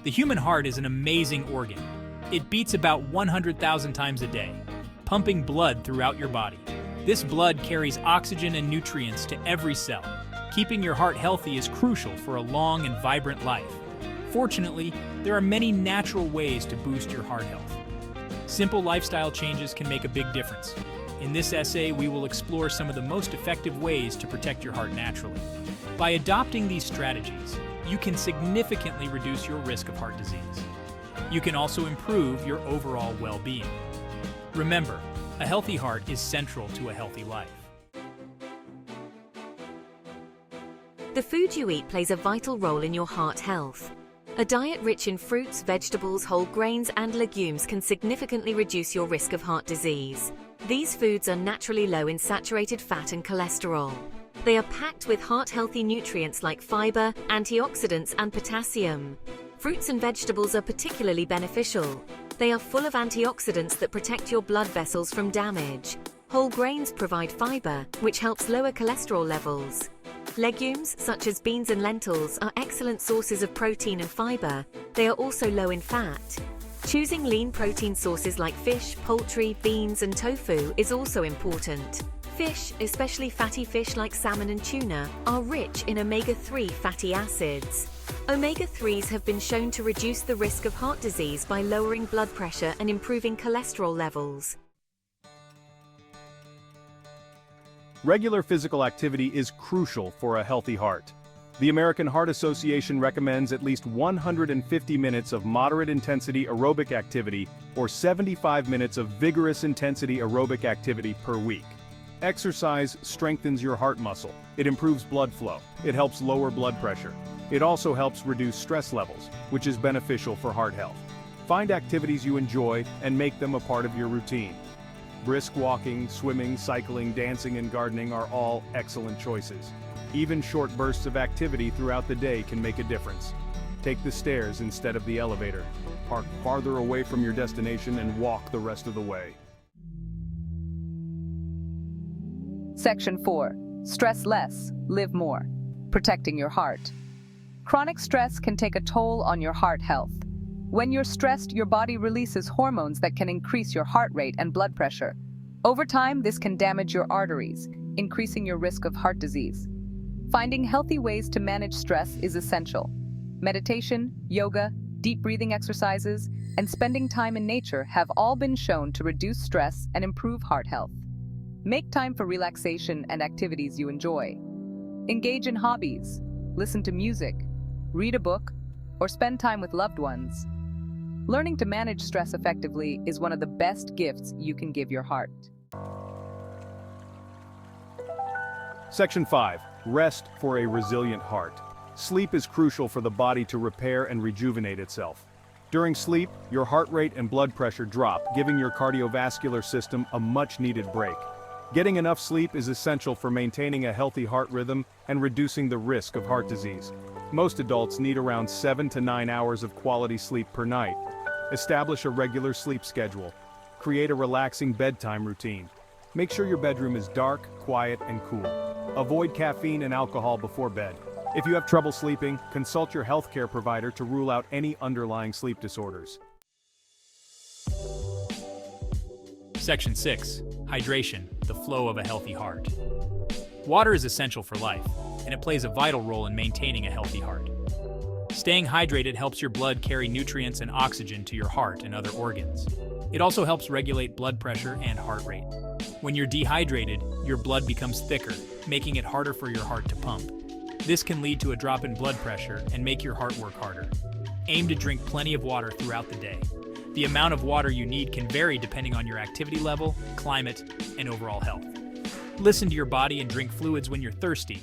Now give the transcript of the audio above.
The human heart is an amazing organ. It beats about 100,000 times a day, pumping blood throughout your body. This blood carries oxygen and nutrients to every cell. Keeping your heart healthy is crucial for a long and vibrant life. Fortunately, there are many natural ways to boost your heart health. Simple lifestyle changes can make a big difference. In this essay, we will explore some of the most effective ways to protect your heart naturally. By adopting these strategies, you can significantly reduce your risk of heart disease. You can also improve your overall well-being. Remember, a healthy heart is central to a healthy life. The food you eat plays a vital role in your heart health. A diet rich in fruits, vegetables, whole grains, and legumes can significantly reduce your risk of heart disease. These foods are naturally low in saturated fat and cholesterol. They are packed with heart-healthy nutrients like fiber, antioxidants, and potassium. Fruits and vegetables are particularly beneficial. They are full of antioxidants that protect your blood vessels from damage. Whole grains provide fiber, which helps lower cholesterol levels. Legumes, such as beans and lentils, are excellent sources of protein and fiber. They are also low in fat. Choosing lean protein sources like fish, poultry, beans, and tofu is also important. Fish, especially fatty fish like salmon and tuna, are rich in omega-3 fatty acids. Omega-3s have been shown to reduce the risk of heart disease by lowering blood pressure and improving cholesterol levels. Regular physical activity is crucial for a healthy heart. The American Heart Association recommends at least 150 minutes of moderate-intensity aerobic activity or 75 minutes of vigorous intensity aerobic activity per week. Exercise strengthens your heart muscle. It improves blood flow. It helps lower blood pressure. It also helps reduce stress levels, which is beneficial for heart health. Find activities you enjoy and make them a part of your routine. Brisk walking, swimming, cycling, dancing, and gardening are all excellent choices. Even short bursts of activity throughout the day can make a difference. Take the stairs instead of the elevator. Park farther away from your destination and walk the rest of the way. Section 4. Stress less, live more. Protecting your heart. Chronic stress can take a toll on your heart health. When you're stressed, your body releases hormones that can increase your heart rate and blood pressure. Over time, this can damage your arteries, increasing your risk of heart disease. Finding healthy ways to manage stress is essential. Meditation, yoga, deep breathing exercises, and spending time in nature have all been shown to reduce stress and improve heart health. Make time for relaxation and activities you enjoy. Engage in hobbies, listen to music, read a book, or spend time with loved ones. Learning to manage stress effectively is one of the best gifts you can give your heart. Section 5. Rest for a resilient heart. Sleep is crucial for the body to repair and rejuvenate itself. During sleep, your heart rate and blood pressure drop, giving your cardiovascular system a much-needed break. Getting enough sleep is essential for maintaining a healthy heart rhythm and reducing the risk of heart disease. Most adults need around 7 to 9 hours of quality sleep per night. Establish a regular sleep schedule. Create a relaxing bedtime routine. Make sure your bedroom is dark, quiet, and cool. Avoid caffeine and alcohol before bed. If you have trouble sleeping, consult your healthcare provider to rule out any underlying sleep disorders. Section 6. Hydration, the flow of a healthy heart. Water is essential for life, and it plays a vital role in maintaining a healthy heart. Staying hydrated helps your blood carry nutrients and oxygen to your heart and other organs. It also helps regulate blood pressure and heart rate. When you're dehydrated, your blood becomes thicker, making it harder for your heart to pump. This can lead to a drop in blood pressure and make your heart work harder. Aim to drink plenty of water throughout the day. The amount of water you need can vary depending on your activity level, climate, and overall health. Listen to your body and drink fluids when you're thirsty,